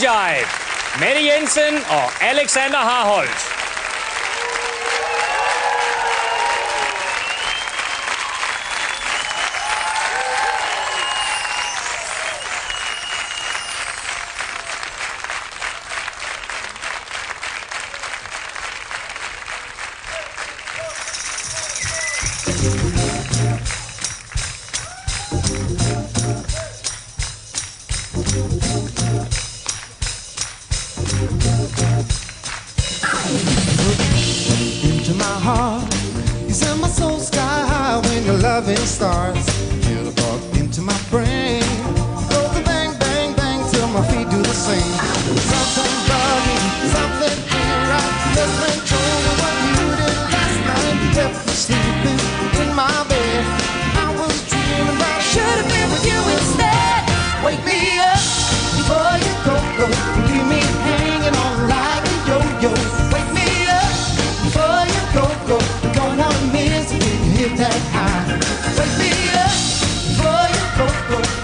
Jive. Mette Jensen og Alexander Harholt. Into my heart, you send my soul sky high when your loving starts. Feel the bug into my brain. Go the bang, bang, bang till my feet do the same. Something bugging, something ain't right. Let's control what you did last night. You kept me sleeping in my bed. I was dreaming that I should have been with you instead. Wake me up before you go. Leave me hanging on like a yo-yo. Wake me up before you go. Don't wanna miss it when you hit that high. Wake me up before you go.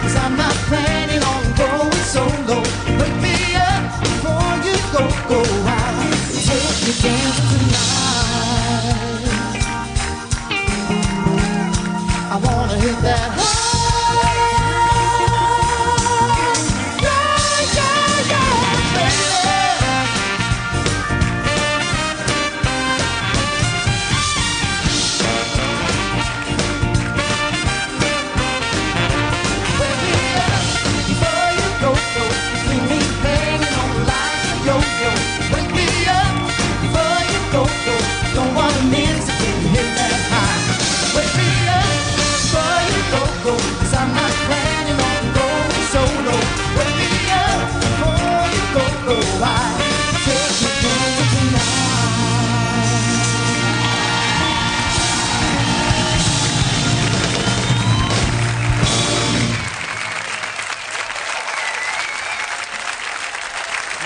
Cause I'm not planning on going solo. Wake me up before you go. I'll take you dancing tonight. I wanna hit that high.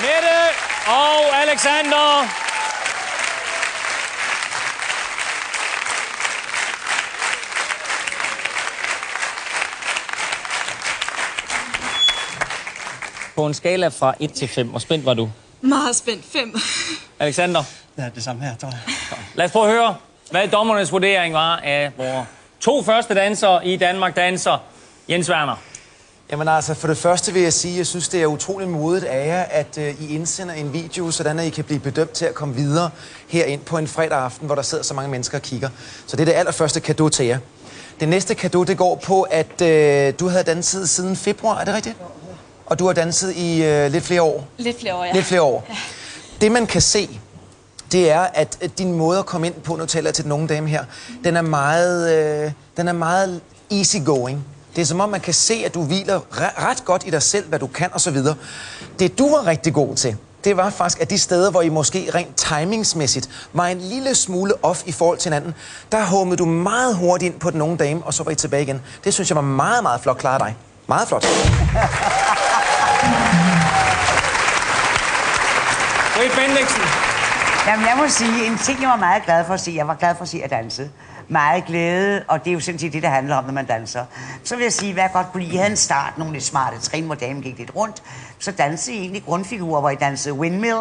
Mette og Alexander. På en skala fra 1 til 5, hvor spændt var du? Meget spændt. 5. Alexander? Ja, det samme her, tror jeg. Lad os prøve at høre, hvad dommernes vurdering var af vores 2 første dansere i Danmark danser. Jens Werner. Jamen altså, for det første vil jeg sige, at jeg synes, det er utroligt modigt af jer, at I indsender en video, sådan at I kan blive bedømt til at komme videre herind på en fredag aften, hvor der sidder så mange mennesker og kigger. Så det er det allerførste cadeau til jer. Det næste cadeau, det går på, at du havde danset siden februar, er det rigtigt? Og du har danset i lidt flere år? Lidt flere år, ja. Lidt flere år. Ja. Det, man kan se, det er, at din måde at komme ind på, nu taler jeg til den unge dame her, den er meget easygoing. Det er som om, man kan se, at du hviler ret godt i dig selv, hvad du kan og så videre. Det, du var rigtig god til, det var faktisk, at de steder, hvor I måske rent timingsmæssigt var en lille smule off i forhold til hinanden, der hummede du meget hurtigt ind på den unge dame, og så var I tilbage igen. Det synes jeg var meget, meget flot klaret dig. Meget flot. Britt Bendiksen. Jamen, jeg må sige, en ting, jeg var meget glad for at se. Jeg var glad for at se at danse. Meget glæde, og det er jo sådan set det, der handler om, når man danser. Så vil jeg sige, hvad jeg godt kunne lide. I havde en start, nogle lidt smarte trin, hvor damen gik lidt rundt. Så dansede I egentlig grundfigurer, hvor I dansede windmill,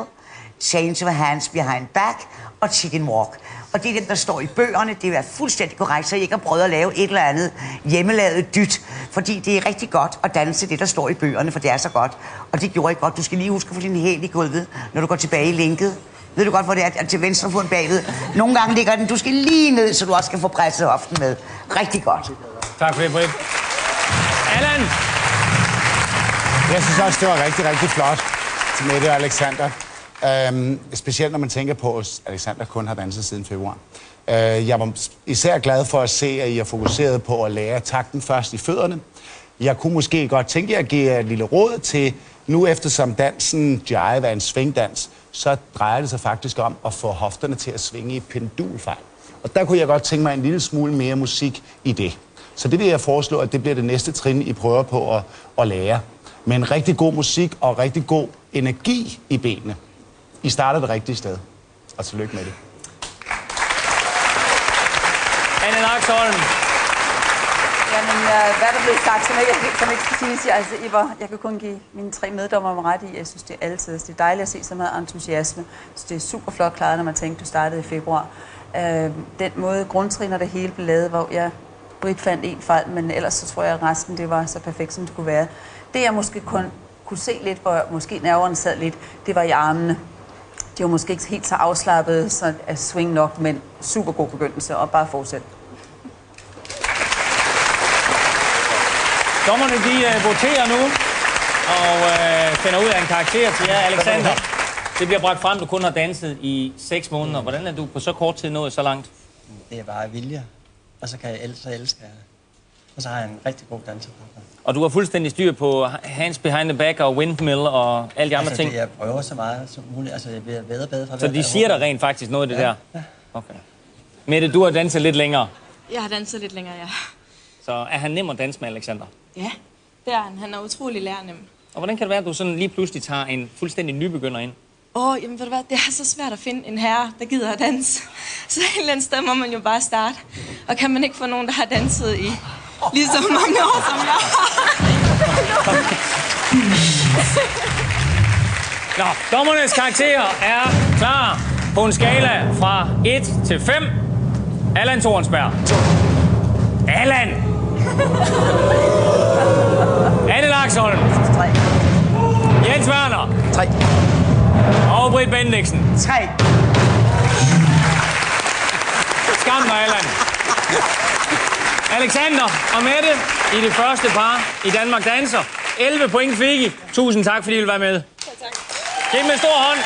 change of hands behind back og chicken walk. Og det er dem, der står i bøgerne. Det er fuldstændig korrekt, så I ikke har prøvet at lave et eller andet hjemmelavet dyt. Fordi det er rigtig godt at danse det, der står i bøgerne, for det er så godt. Og det gjorde I godt. Du skal lige huske at få din hæl i gulvet, når du går tilbage i linket. Ved du godt, hvor det er til venstre fod bagved? Nogle gange ligger den. Du skal lige ned, så du også kan få presset hoften med. Rigtig godt. Tak for det, Britt. Allan? Jeg synes også, det var rigtig, rigtig flot til Mette og Alexander. Specielt når man tænker på, at Alexander kun har danset siden februar. Jeg var især glad for at se, at I har fokuseret på at lære takten først i fødderne. Jeg kunne måske godt tænke jer at give jer et lille råd til, nu eftersom dansen jive er en svingdans, så drejer det sig faktisk om at få hofterne til at svinge i pendulfejl. Og der kunne jeg godt tænke mig en lille smule mere musik i det. Så det vil jeg foreslå, at det bliver det næste trin, I prøver på at lære. Med en rigtig god musik og rigtig god energi i benene. I starter det rigtige sted. Og tillykke med det. Anne Nakholm. Ja, Jamen, hvad der blev sagt, som ikke skal siges, altså, jeg kan kun give mine 3 meddommere ret i. Jeg synes, det er altid. Det er dejligt at se så meget entusiasme. Så det er super flot klaret, når man tænker, du startede i februar. Den måde, grundtrin og det hele blev lavet, hvor jeg Britt fandt en fejl, men ellers så tror jeg, at resten det var så perfekt, som det kunne være. Det, jeg måske kunne se lidt, hvor måske nerverne sad lidt, det var i armene. Det var måske ikke helt så afslappet, så at swing nok, men super god begyndelse, og bare fortsæt. Dommerne, de voterer nu, og finder ud af en karakter til jer. Alexander, det bliver bragt frem, du kun har danset i 6 måneder. Hvordan er du på så kort tid nået så langt? Det er bare vilje, og så kan jeg elske jeg det. Og så har jeg en rigtig god danserpartner. Og du har fuldstændig styr på hands behind the back og windmill og alle de andre ting? Jeg prøver så meget som muligt. Altså, jeg bliver bedre og bedre fra så de siger der rent faktisk noget af det der? Ja. Okay. Mette, du har danset lidt længere. Jeg har danset lidt længere, ja. Så er han nem at danse med, Alexander? Ja, det er han. Han er utrolig lærernem. Og hvordan kan det være, at du sådan lige pludselig tager en fuldstændig nybegynder ind? Jamen ved du hvad, det er så svært at finde en herre, der gider at danse. Så et eller andet sted må man jo bare starte. Og kan man ikke få nogen, der har danset i lige så mange år, som jeg har? Nå, dommernes karakterer er klar på en skala fra 1 til 5. Allan Torensberg. Allan! Anne Laksholm. 3. Jens Werner. 3. Og Britt Bendiksen. 3. Skam dig, Allan. Alexander og Mette i det første par i Danmark Danser. 11 point fik I. Tusind tak, fordi I ville være med. Ja, tak. Giv dem en stor hånd.